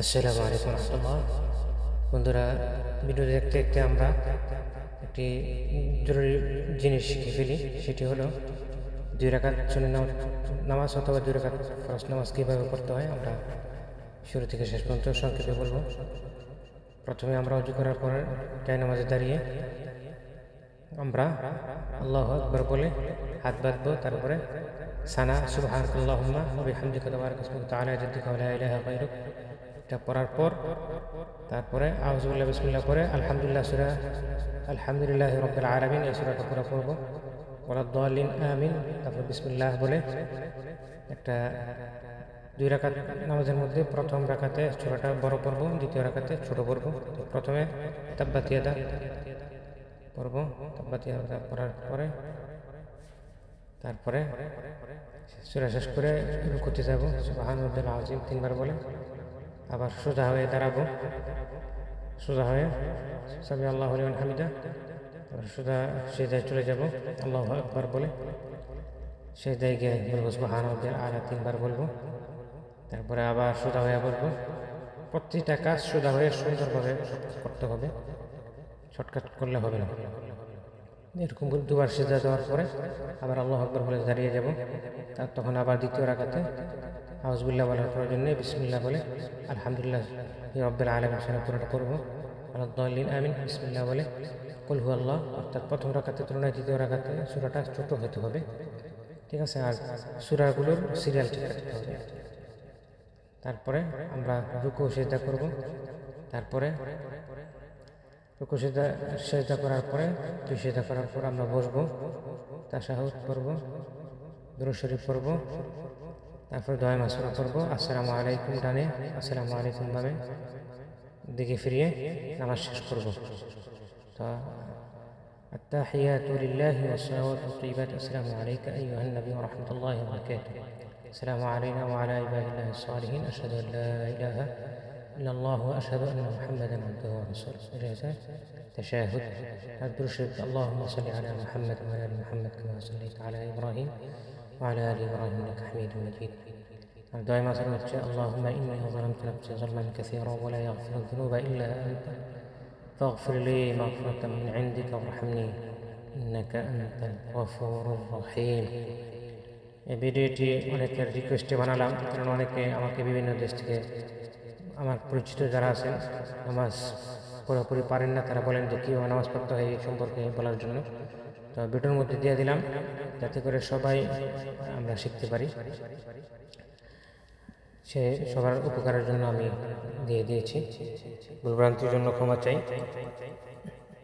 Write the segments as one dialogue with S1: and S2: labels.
S1: আসসালামু আলাইকুম রহমতুল্লাহ। বন্ধুরা, ভিডিও দেখতে দেখতে আমরা একটি জরুরি জিনিস শিখে ফেলি। সেটি হলো 2 রাকাত সুন্নাহ নামাজ অথবা 2 রাকাত ফরজ নামাজ কীভাবে পড়তে হয় আমরা শুরু থেকে শেষ পর্যন্ত সংক্ষেপে বলবো। প্রথমে আমরা ওযু করার পরে জায় নামাজে দাঁড়িয়ে আমরা আল্লাহু আকবার বলে হাত বাঁধবো। তারপরে সানা সুবহানাকাল্লাহুম্মা ওয়া বিহামদিকা তাবারাকা ইসমুকা তাআলা জাদ্দুকা ওয়া লা ইলাহা গায়রুক এটা পড়ার পর তারপরে আউযুবিল্লাহি বিসমিল্লাহ পরে আলহামদুলিল্লাহ সূরা আলহামদুলিল্লাহি রাব্বিল আলামিন এই সূরাটা পুরো পড়ব। ওয়ালাদ-দাল্লিন আমিন। তারপর বিসমিল্লাহ বলে একটা 2 রাকাত নামাজের মধ্যে প্রথম রাকাতে সূরাটা বড় পড়ব, দ্বিতীয় রাকাতে ছোট পড়ব। প্রথমে তাব্বাত ইয়াদা পড়ব, তাব্বাত ইয়াদা পড়ার পরে তারপরে সূরা শেষ করে রুকুতে যাব, সুবহানাল্লাহিল আযীম 3 বার বলে আবার সোজা হয়ে দাঁড়াবো। সোজা হয়ে সামি আল্লাহু লিমান হামিদা, তারপর সোজা সিজদায় চলে যাব, আল্লাহু আকবার বলে সিজদায় গিয়ে বলবো সুবহানাল্লাহিল আলা 3 বার বলবো। তারপরে আবার সোজা হয়ে বলবো। প্রতিটা কাজ সোজা হয়ে সুন্দরভাবে করতে হবে, শর্টকাট করলে হবে না। এরকম 2 বার সিজদা দেওয়ার পরে আবার আল্লাহু আকবার বলে দাঁড়িয়ে যাব। তখন আবার দ্বিতীয় রাকাতে আউযুবিল্লাহ বলার প্রয়োজন নেই, বিসমিল্লাহ বলে আলহামদুলিল্লাহি রাব্বিল আলামিন পুরোটা পড়ব। ওয়ালাদ-দাল্লিন আমিন বিসমিল্লাহ বলে কুল হুয়াল্লাহ। অর্থাৎ প্রথম রাকাতের তুলনায় দ্বিতীয় রাকাতে সূরাটা ছোট হতে হবে, ঠিক আছে? আর সূরাগুলোর সিরিয়াল ঠিক রাখতে হবে। তারপরে আমরা রুকু সিজদা করব। তারপরে রুকু সিজদা করার পরে 2 সিজদা করার পর আমরা বসবো, তাশাহুদ পড়ব, দুরূদ শরীফ পড়ব, তারপর দোয়া মাসুরা পড়ব। আসসালামু আলাইকুম ডানে, আসসালামু আলাইকুম বামে দিকে ফিরিয়ে নামাজ শেষ করব। তো আত্তাহিয়াতু লিল্লাহি ওয়াস সালাওয়াতু তাইয়্যিবাতু আসসালামু আলাইকা আইয়ুহান নবী ওয়া রাহমাতুল্লাহি ওয়া বারাকাতুহু আসসালামু আলাইনা ওয়া আলা ইবাদিল্লাহিস সালিহিন আশহাদু আল লা ইলাহা ইল্লাল্লাহু ওয়া আশহাদু আন্না মুহাম্মাদান আবদুহু ওয়া রাসূলুহু। তাশাহুদ দুরূদ শরীফ আল্লাহুম্মা সাল্লি আলা মুহাম্মাদ ওয়া আলা আলি মুহাম্মাদ কামা সাল্লাইতা আলা ইব্রাহিম وعلى آل إبراهيم إنك حميد مجيد. الدعاء ما سمعت اللهم إني ظلمت نفسي ظلما كثيرا ولا يغفر الذنوب إلا أنت فاغفر لي مغفرة من عندك وارحمني إنك أنت الغفور الرحيم. এই ভিডিওটি অনেকের রিকোয়েস্টে বানালাম, কারণ অনেকে আমাকে বিভিন্ন দেশ থেকে আমার পরিচিত যারা আছেন নামাজ পুরোপুরি পারেন না, তারা বলেন যে কীভাবে নামাজ পড়তে হয় এই সম্পর্কে বলার জন্য। তো ভিডিওর মধ্যে দিয়ে দিলাম যাতে করে সবাই আমরা শিখতে পারি, সে সবার উপকারের জন্য আমি দিয়ে দিয়েছি। ভুলভ্রান্তির জন্য ক্ষমা চাই,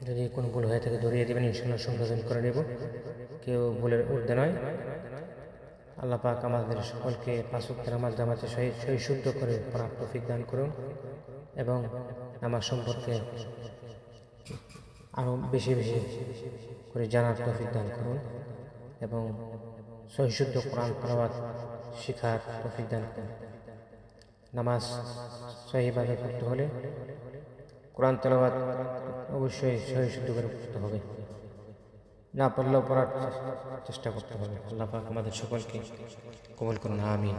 S1: যদি কোনো ভুল হয়ে থাকে ধরিয়ে দেবেন, ইনশাআল্লাহ সংশোধন করে নেব। কেউ ভুলের ঊর্ধ্বে নয়। আল্লাহ পাক আমাদের সকলকে 5 ওয়াক্ত নামাজ জামাতে সহি শুদ্ধ করে পড়ার তৌফিক দান করুন এবং নামাজ সম্পর্কে আরও বেশি বেশি করে জানার তৌফিক দান করুন এবং সহিশুদ্ধ কোরআন তেলাওয়াত শিখার তৌফিক দান করুন। নামাজ সহিভাবে পড়তে হলে কোরআন তেলাওয়াত অবশ্যই সহিশুদ্ধ করে পড়তে হবে, না পড়লেও পড়ার চেষ্টা করতে হবে। আল্লাহ পাক আমাদের সকলকে কবুল করুন, আমিন।